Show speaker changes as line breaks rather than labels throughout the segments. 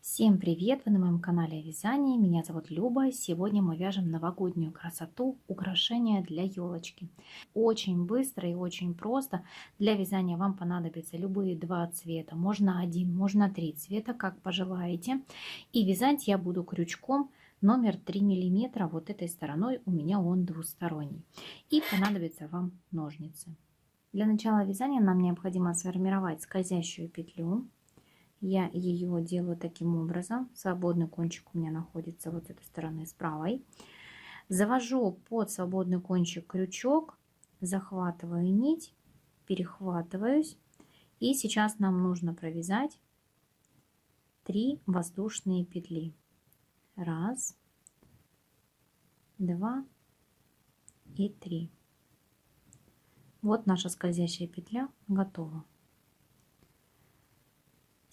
Всем привет! Вы на моем канале о вязании. Меня зовут Люба. Сегодня мы вяжем новогоднюю красоту, украшения для елочки. Очень быстро и очень просто. Для вязания вам понадобятся любые два цвета. Можно один, можно три цвета, как пожелаете. И вязать я буду крючком номер 3 миллиметра. Вот этой стороной у меня он двусторонний. И понадобятся вам ножницы. Для начала вязания нам необходимо сформировать скользящую петлю. Я ее делаю таким образом. Свободный кончик у меня находится вот с этой стороны, с правой. Завожу под свободный кончик крючок, захватываю нить, перехватываюсь. И сейчас нам нужно провязать 3 воздушные петли. Раз, два и 3. Вот наша скользящая петля готова.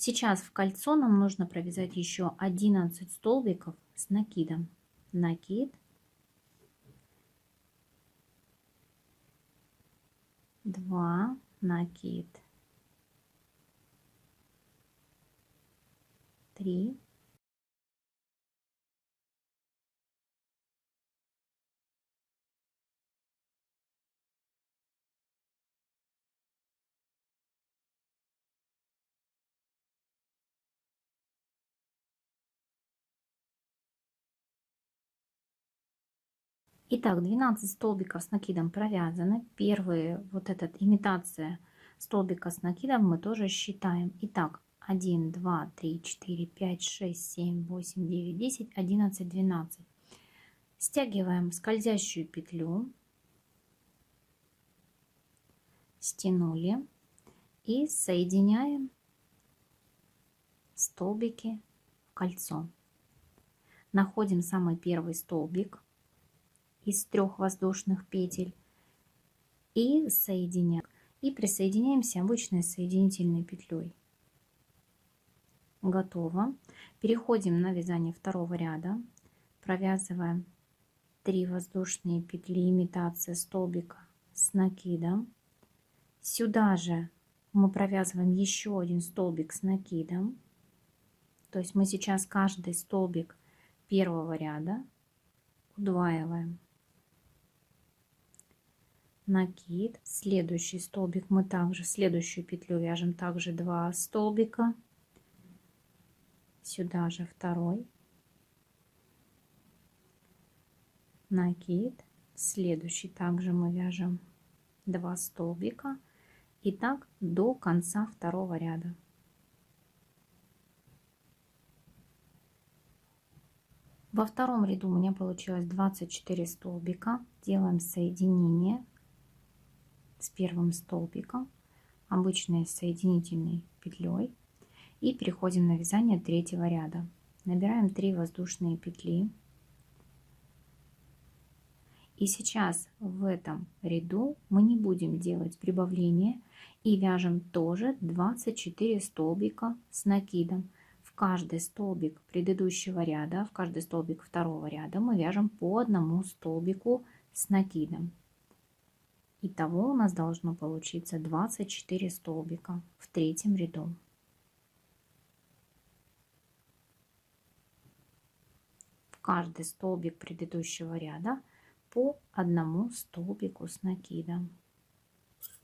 Сейчас в кольцо нам нужно провязать еще 11 столбиков с накидом. Накид, 2, накид, 3, Итак, 12 столбиков с накидом провязаны. Первые, вот эта имитация столбика с накидом мы тоже считаем. Итак, 1, 2, 3, 4, 5, 6, 7, 8, 9, 10, 11, 12. Стягиваем скользящую петлю, стянули и соединяем столбики в кольцо. Находим самый первый столбик из 3 воздушных петель и соединяем. И присоединяемся обычной соединительной петлей. Готово. Переходим на вязание второго ряда. Провязываем 3 воздушные петли, имитация столбика с накидом. Сюда же мы провязываем еще один столбик с накидом. То есть мы сейчас каждый столбик первого ряда удваиваем. Накид, следующий столбик мы также, следующую петлю вяжем также 2 столбика, сюда же второй, накид, следующий также мы вяжем 2 столбика, и так до конца второго ряда. Во втором ряду у меня получилось 24 столбика, делаем соединение с первым столбиком обычной соединительной петлей и переходим на вязание третьего ряда. Набираем 3 воздушные петли. И сейчас в этом ряду мы не будем делать прибавления и вяжем тоже 24 столбика с накидом. В каждый столбик предыдущего ряда, в каждый столбик второго ряда мы вяжем по одному столбику с накидом. Итого у нас должно получиться 24 столбика в третьем ряду. В каждый столбик предыдущего ряда по одному столбику с накидом.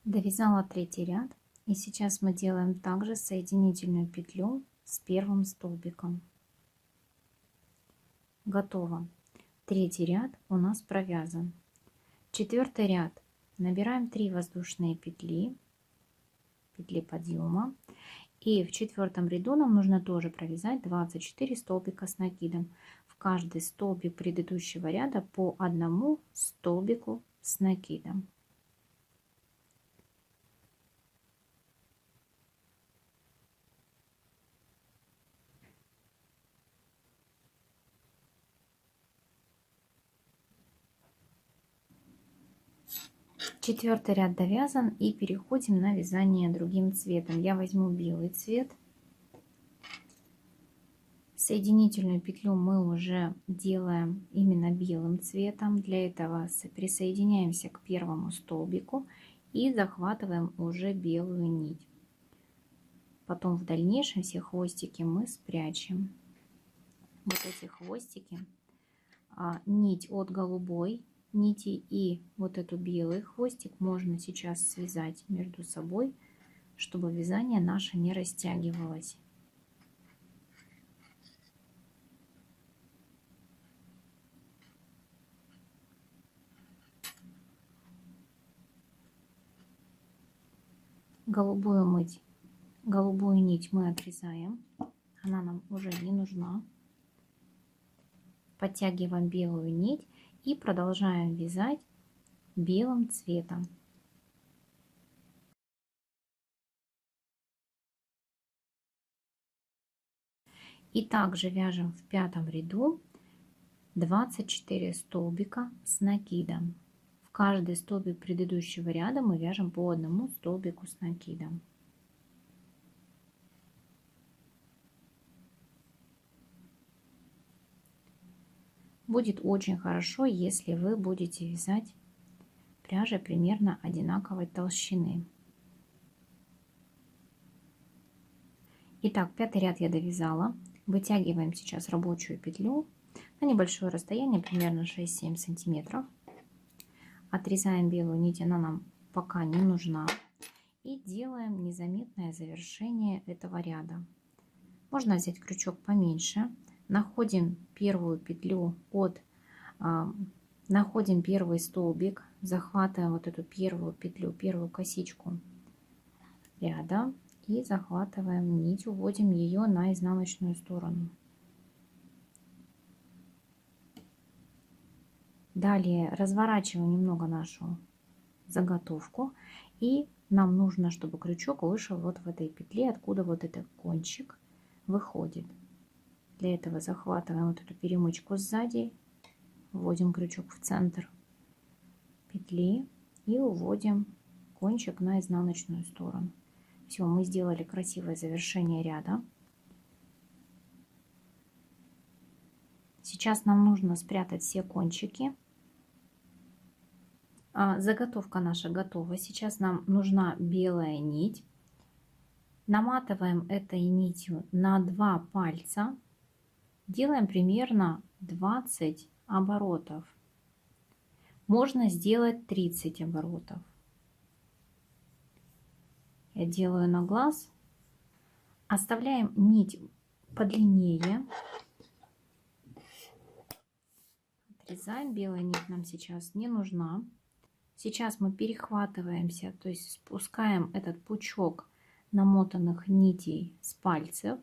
Довязала третий ряд, и сейчас мы делаем также соединительную петлю с первым столбиком. Готово. Третий ряд у нас провязан. Четвертый ряд. Набираем 3 воздушные петли подъема, и в четвертом ряду нам нужно тоже провязать 24 столбика с накидом. В каждый столбик предыдущего ряда по одному столбику с накидом. Четвертый ряд довязан, и переходим на вязание другим цветом. Я возьму белый цвет. Соединительную петлю мы уже делаем именно белым цветом. Для этого присоединяемся к первому столбику и захватываем уже белую нить. Потом в дальнейшем все хвостики мы спрячем. Вот эти хвостики, нить от голубой нити и вот эту белый хвостик можно сейчас связать между собой, чтобы вязание наше не растягивалось. Голубую нить мы отрезаем, она нам уже не нужна. Подтягиваем белую нить и продолжаем вязать белым цветом. И также вяжем в 5 ряду 24 столбика с накидом. В каждый столбик предыдущего ряда мы вяжем по одному столбику с накидом. Будет очень хорошо, если вы будете вязать пряжей примерно одинаковой толщины. Итак, 5 ряд я довязала. Вытягиваем сейчас рабочую петлю на небольшое расстояние, примерно 6-7 сантиметров. Отрезаем белую нить, она нам пока не нужна. И делаем незаметное завершение этого ряда. Можно взять крючок поменьше. Находим первую петлю находим первый столбик, захватываем вот эту первую петлю, первую косичку ряда и захватываем нить, уводим ее на изнаночную сторону. Далее разворачиваем немного нашу заготовку, и нам нужно, чтобы крючок вышел вот в этой петле, откуда вот этот кончик выходит. Для этого захватываем вот эту перемычку сзади, вводим крючок в центр петли и уводим кончик на изнаночную сторону. Все, мы сделали красивое завершение ряда. Сейчас нам нужно спрятать все кончики. Заготовка наша готова. Сейчас нам нужна белая нить. Наматываем этой нитью на 2 пальца. Делаем примерно 20 оборотов. Можно сделать 30 оборотов. Я делаю на глаз. Оставляем нить подлиннее. Отрезаем. Белая нить нам сейчас не нужна. Сейчас мы перехватываемся, то есть спускаем этот пучок намотанных нитей с пальцев.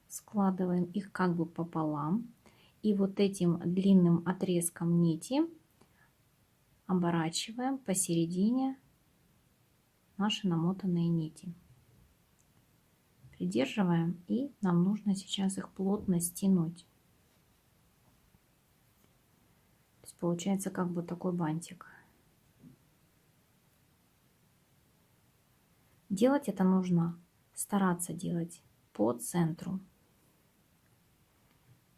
Складываем их как бы пополам. И вот этим длинным отрезком нити оборачиваем посередине наши намотанные нити. Придерживаем, и нам нужно сейчас их плотно стянуть. То есть получается как бы такой бантик. Делать это нужно, стараться делать по центру.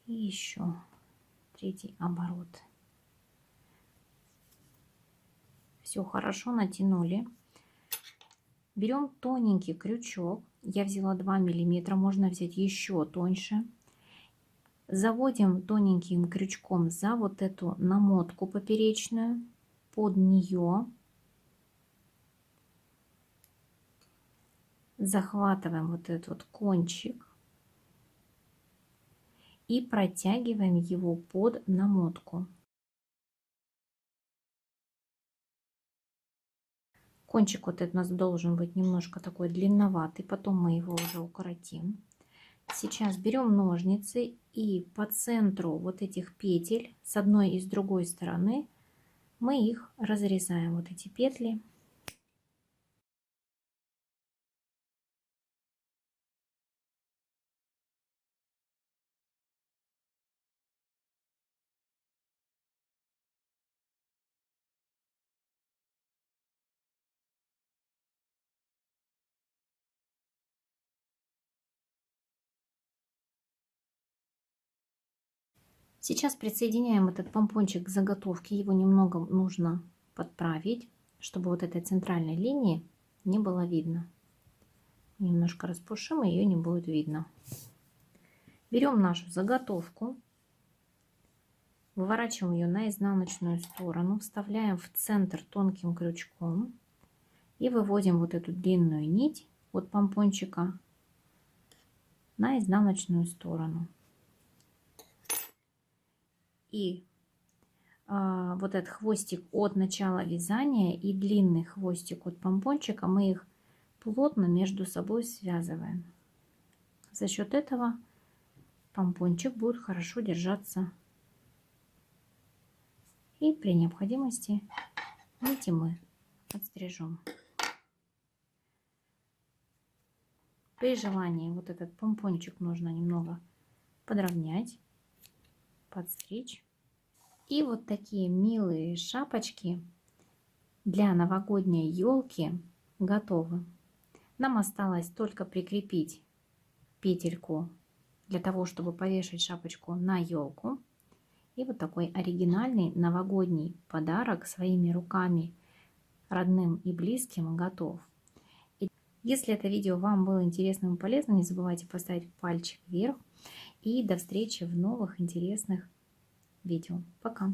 И еще 3 оборот. Все хорошо натянули. Берем тоненький крючок. Я взяла 2 миллиметра, можно взять еще тоньше. Заводим тоненьким крючком за вот эту намотку поперечную, под нее. Захватываем вот этот вот кончик и протягиваем его под намотку. Кончик вот этот у нас должен быть немножко такой длинноватый, потом мы его уже укоротим. Сейчас берем ножницы и по центру вот этих петель с одной и с другой стороны мы их разрезаем, вот эти петли. Сейчас присоединяем этот помпончик к заготовке. Его немного нужно подправить, чтобы вот этой центральной линии не было видно. Немножко распушим, ее не будет видно. Берем нашу заготовку, выворачиваем ее на изнаночную сторону, вставляем в центр тонким крючком и выводим вот эту длинную нить от помпончика на изнаночную сторону. И вот этот хвостик от начала вязания и длинный хвостик от помпончика, мы их плотно между собой связываем. За счет этого помпончик будет хорошо держаться. И при необходимости нити мы отстрижем. При желании вот этот помпончик нужно немного подровнять, подстричь. И вот такие милые шапочки для новогодней елки готовы. Нам осталось только прикрепить петельку для того, чтобы повешать шапочку на елку. И вот такой оригинальный новогодний подарок своими руками родным и близким готов. И если это видео вам было интересным и полезным, не забывайте поставить пальчик вверх. И до встречи в новых интересных видео. Пока!